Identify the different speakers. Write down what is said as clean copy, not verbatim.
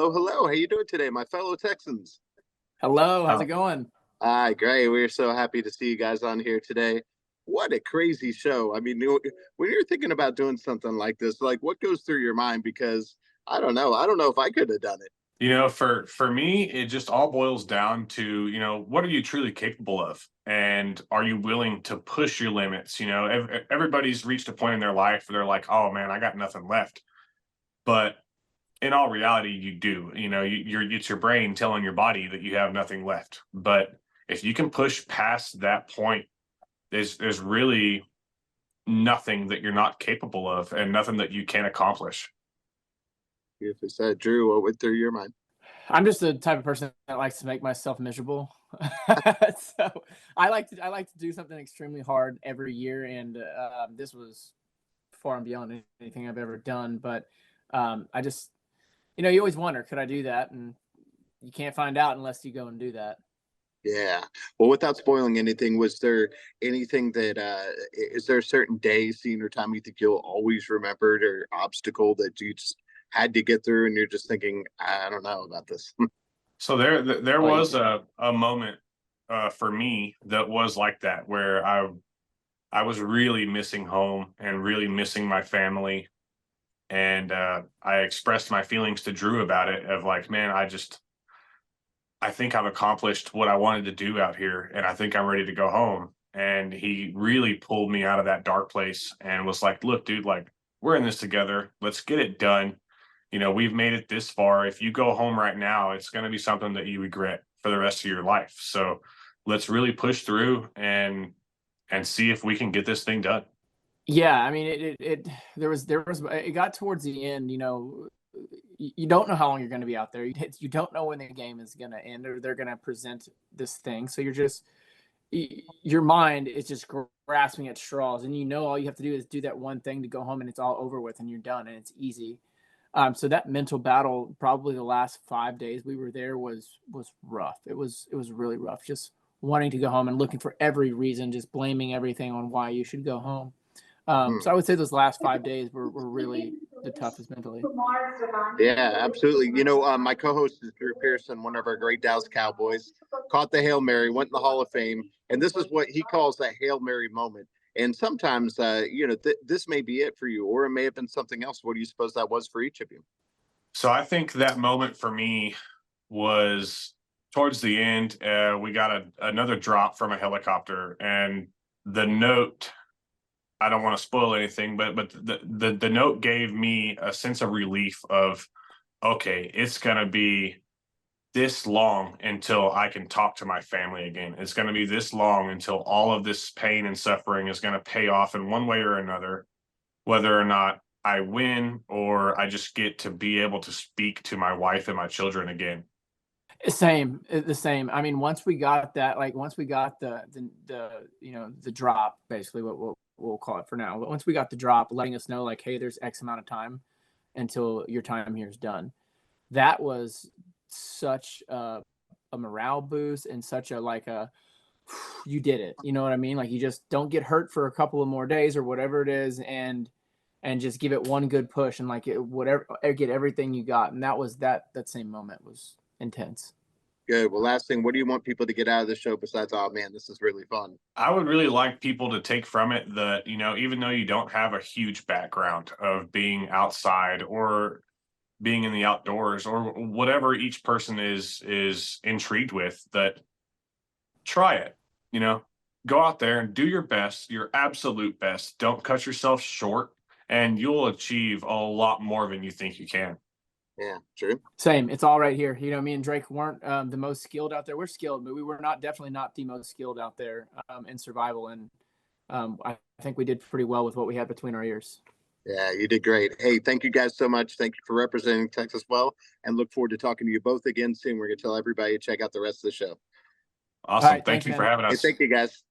Speaker 1: Hello, hello. How you doing today, my fellow Texans?
Speaker 2: Hello, how's it going?
Speaker 1: Hi, great. We're so happy to see you guys on here today. What a crazy show. I mean, when you're thinking about doing something like this, like what goes through your mind? Because I don't know. I don't know if I could have done it.
Speaker 3: For me, it just all boils down to, what are you truly capable of? And are you willing to push your limits? Everybody's reached a point in their life where they're like, oh man, I got nothing left. But in all reality, you do. It's your brain telling your body that you have nothing left. But if you can push past that point, there's really nothing that you're not capable of and nothing that you can't accomplish.
Speaker 1: Beautifully said. Drew, what went through your mind?
Speaker 2: I'm just the type of person that likes to make myself miserable. So I like to do something extremely hard every year, and this was far and beyond anything I've ever done. But I just, you always wonder, could I do that? And you can't find out unless you go and do that.
Speaker 1: Yeah. Well, without spoiling anything, was there anything that is there a certain day, scene, or time you think you'll always remember or obstacle that you just had to get through and you're just thinking, I don't know about this?
Speaker 3: So there
Speaker 2: Oh,
Speaker 3: was a moment for me that was like that, where I was really missing home and really missing my family. And I expressed my feelings to Drew about it, of like, man, I think I've accomplished what I wanted to do out here, and I think I'm ready to go home. And he really pulled me out of that dark place and was like, look, dude, like, we're in this together. Let's get it done. We've made it this far. If you go home right now, it's going to be something that you regret for the rest of your life. So let's really push through and see if we can get this thing done.
Speaker 2: Yeah, I mean, there was it got towards the end. You don't know how long you're going to be out there. You don't know when the game is going to end or they're going to present this thing. So your mind is just grasping at straws, and all you have to do is do that one thing to go home, and it's all over with, and you're done, and it's easy. So that mental battle, probably the last 5 days we were there, was rough. It was really rough. Just wanting to go home and looking for every reason, just blaming everything on why you should go home. So I would say those last 5 days were really the toughest mentally.
Speaker 1: Yeah, absolutely. My co-host is Drew Pearson, one of our great Dallas Cowboys. Caught the Hail Mary, went in the Hall of Fame, and this is what he calls that Hail Mary moment. And sometimes, this may be it for you, or it may have been something else. What do you suppose that was for each of you?
Speaker 3: So I think that moment for me was towards the end. We got another drop from a helicopter, and the note, I don't want to spoil anything, but the note gave me a sense of relief of, okay, it's going to be this long until I can talk to my family again. It's going to be this long until all of this pain and suffering is going to pay off in one way or another, whether or not I win or I just get to be able to speak to my wife and my children again.
Speaker 2: The same. I mean, once we got that, like once we got the drop, basically what we'll call it for now. But once we got the drop, letting us know like, hey, there's X amount of time until your time here is done. That was such a morale boost and such a you did it. You know what I mean? Like you just don't get hurt for a couple of more days or whatever it is, and just give it one good push and whatever, get everything you got. And that same moment was intense.
Speaker 1: Good. Well, last thing, what do you want people to get out of the show besides, oh man, this is really fun?
Speaker 3: I would really like people to take from it that, even though you don't have a huge background of being outside or being in the outdoors or whatever each person is intrigued with, that try it. Go out there and do your best, your absolute best. Don't cut yourself short, and you'll achieve a lot more than you think you can.
Speaker 1: Yeah, true.
Speaker 2: Same. It's all right here. Me and Drake weren't the most skilled out there. We're skilled, but we were definitely not the most skilled out there in survival. And I think we did pretty well with what we had between our ears.
Speaker 1: Yeah, you did great. Hey, thank you guys so much. Thank you for representing Texas well, and look forward to talking to you both again soon. We're going to tell everybody to check out the rest of the show.
Speaker 3: Awesome.
Speaker 2: All right,
Speaker 3: Thank
Speaker 2: thanks,
Speaker 3: you for
Speaker 2: man.
Speaker 3: having
Speaker 1: Hey,
Speaker 3: us.
Speaker 1: thank you guys.